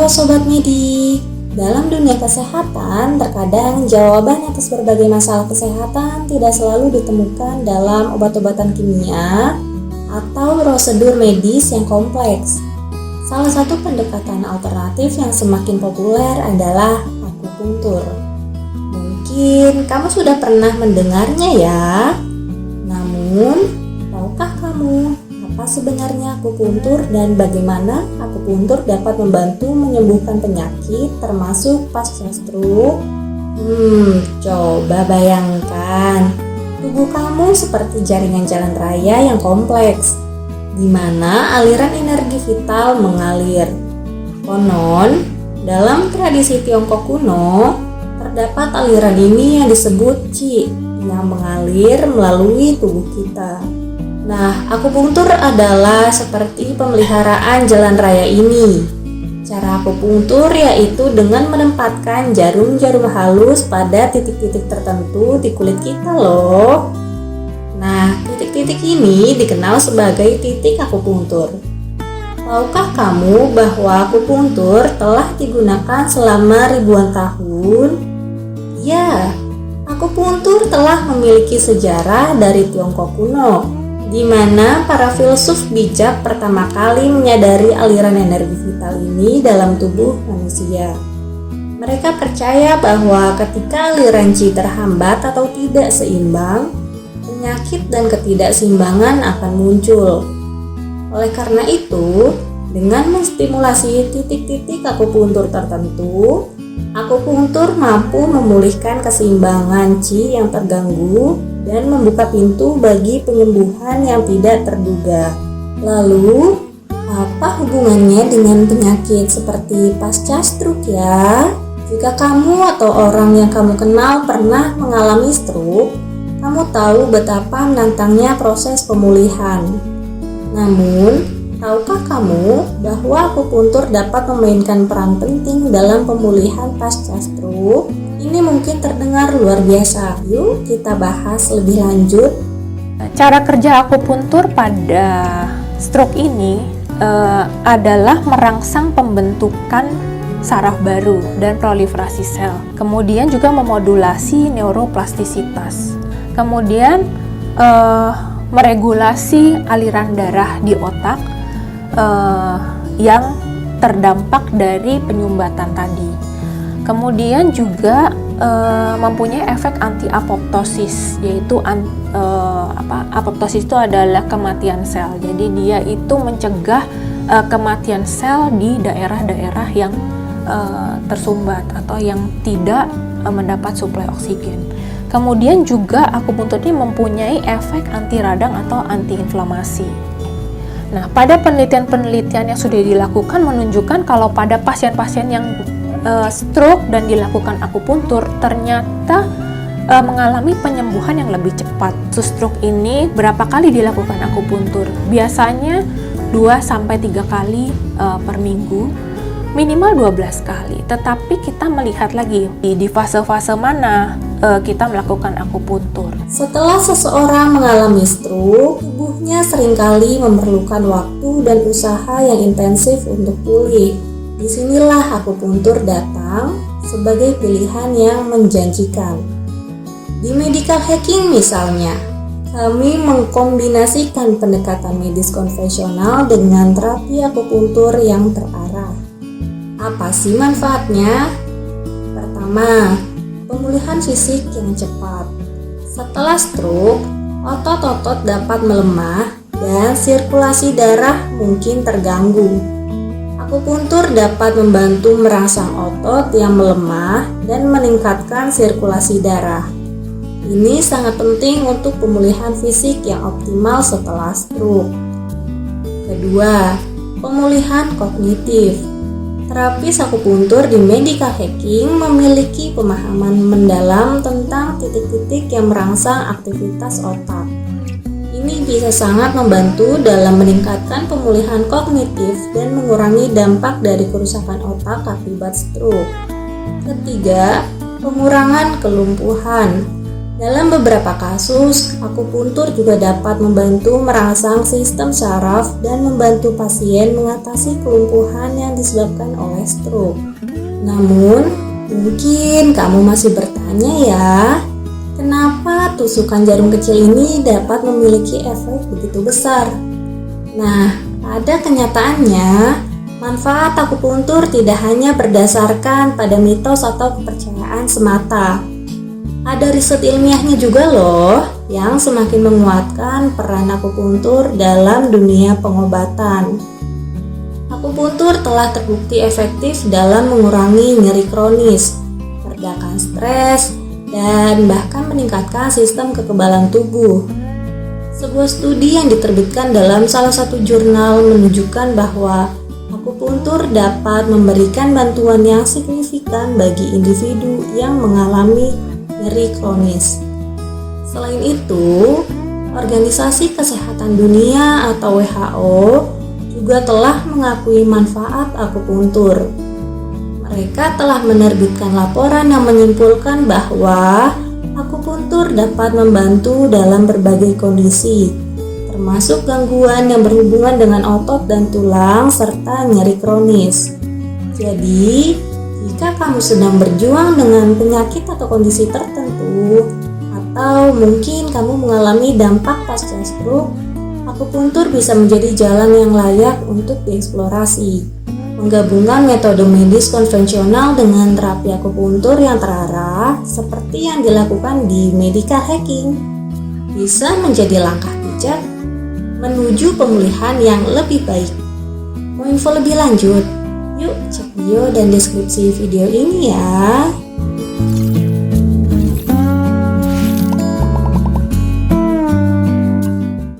Sobat Medi, dalam dunia kesehatan terkadang jawaban atas berbagai masalah kesehatan tidak selalu ditemukan dalam obat-obatan kimia atau prosedur medis yang kompleks. Salah satu pendekatan alternatif yang semakin populer adalah akupuntur. Mungkin kamu sudah pernah mendengarnya ya. Namun, tahukah kamu apa sebenarnya akupuntur dan bagaimana akupuntur dapat membantu menyembuhkan penyakit termasuk pasca stroke? Coba bayangkan, tubuh kamu seperti jaringan jalan raya yang kompleks, di mana aliran energi vital mengalir. Konon, dalam tradisi Tiongkok kuno, terdapat aliran ini yang disebut qi, yang mengalir melalui tubuh kita. Nah, akupuntur adalah seperti pemeliharaan jalan raya ini. Cara akupuntur yaitu dengan menempatkan jarum-jarum halus pada titik-titik tertentu di kulit kita loh. Nah, titik-titik ini dikenal sebagai titik akupuntur. Tahukah kamu bahwa akupuntur telah digunakan selama ribuan tahun? Ya, akupuntur telah memiliki sejarah dari Tiongkok kuno, di mana para filsuf bijak pertama kali menyadari aliran energi vital ini dalam tubuh manusia. Mereka percaya bahwa ketika aliran qi terhambat atau tidak seimbang, penyakit dan ketidakseimbangan akan muncul. Oleh karena itu, dengan menstimulasi titik-titik akupuntur tertentu, akupuntur mampu memulihkan keseimbangan qi yang terganggu dan membuka pintu bagi penyembuhan yang tidak terduga. Lalu, apa hubungannya dengan penyakit seperti pasca stroke ya? Jika kamu atau orang yang kamu kenal pernah mengalami stroke, kamu tahu betapa menantangnya proses pemulihan. Namun, tahukah kamu bahwa akupuntur dapat memainkan peran penting dalam pemulihan pasca stroke? Ini mungkin terdengar luar biasa. Yuk kita bahas lebih lanjut. Cara kerja akupuntur pada stroke ini adalah merangsang pembentukan saraf baru dan proliferasi sel. Kemudian juga memodulasi neuroplastisitas. Kemudian meregulasi aliran darah di otak yang terdampak dari penyumbatan tadi. Kemudian juga mempunyai efek anti-apoptosis, yaitu apoptosis itu adalah kematian sel. Jadi dia itu mencegah kematian sel di daerah-daerah yang tersumbat atau yang tidak mendapat suplai oksigen. Kemudian juga akupuntur ini mempunyai efek anti radang atau anti-inflamasi. Nah, pada penelitian-penelitian yang sudah dilakukan menunjukkan kalau pada pasien-pasien yang stroke dan dilakukan akupuntur ternyata mengalami penyembuhan yang lebih cepat. Stroke ini berapa kali dilakukan akupuntur? Biasanya 2-3 kali per minggu, minimal 12 kali. Tetapi kita melihat lagi di fase-fase mana kita melakukan akupuntur. Setelah seseorang mengalami stroke, tubuhnya seringkali memerlukan waktu dan usaha yang intensif untuk pulih. Disinilah akupuntur datang sebagai pilihan yang menjanjikan. Di medical hacking misalnya, kami mengkombinasikan pendekatan medis konvensional dengan terapi akupuntur yang terarah. Apa sih manfaatnya? Pertama, pemulihan fisik yang cepat. Setelah stroke, otot-otot dapat melemah dan sirkulasi darah mungkin terganggu. Akupuntur dapat membantu merangsang otot yang melemah dan meningkatkan sirkulasi darah. Ini sangat penting untuk pemulihan fisik yang optimal setelah stroke. Kedua, pemulihan kognitif. Terapis akupuntur di medical hacking memiliki pemahaman mendalam tentang titik-titik yang merangsang aktivitas otak. Ini bisa sangat membantu dalam meningkatkan pemulihan kognitif dan mengurangi dampak dari kerusakan otak akibat stroke. Ketiga, pengurangan kelumpuhan. Dalam beberapa kasus, akupuntur juga dapat membantu merangsang sistem saraf dan membantu pasien mengatasi kelumpuhan yang disebabkan oleh stroke. Namun, mungkin kamu masih bertanya ya, kenapa tusukan jarum kecil ini dapat memiliki efek begitu besar? Nah, pada kenyataannya, manfaat akupuntur tidak hanya berdasarkan pada mitos atau kepercayaan semata. Ada riset ilmiahnya juga loh yang semakin menguatkan peran akupuntur dalam dunia pengobatan. Akupuntur telah terbukti efektif dalam mengurangi nyeri kronis, meredakan stres, dan bahkan meningkatkan sistem kekebalan tubuh. Sebuah studi yang diterbitkan dalam salah satu jurnal menunjukkan bahwa akupuntur dapat memberikan bantuan yang signifikan bagi individu yang mengalami nyeri kronis. Selain itu, Organisasi Kesehatan Dunia atau WHO juga telah mengakui manfaat akupuntur. Mereka telah menerbitkan laporan yang menyimpulkan bahwa akupuntur dapat membantu dalam berbagai kondisi, termasuk gangguan yang berhubungan dengan otot dan tulang serta nyeri kronis. Jadi, jika kamu sedang berjuang dengan penyakit atau kondisi tertentu, atau mungkin kamu mengalami dampak pasca stroke, akupuntur bisa menjadi jalan yang layak untuk dieksplorasi. Menggabungkan metode medis konvensional dengan terapi akupuntur yang terarah, seperti yang dilakukan di medical hacking, bisa menjadi langkah bijak menuju pemulihan yang lebih baik. Mau info lebih lanjut? Yuk cek bio dan deskripsi video ini ya.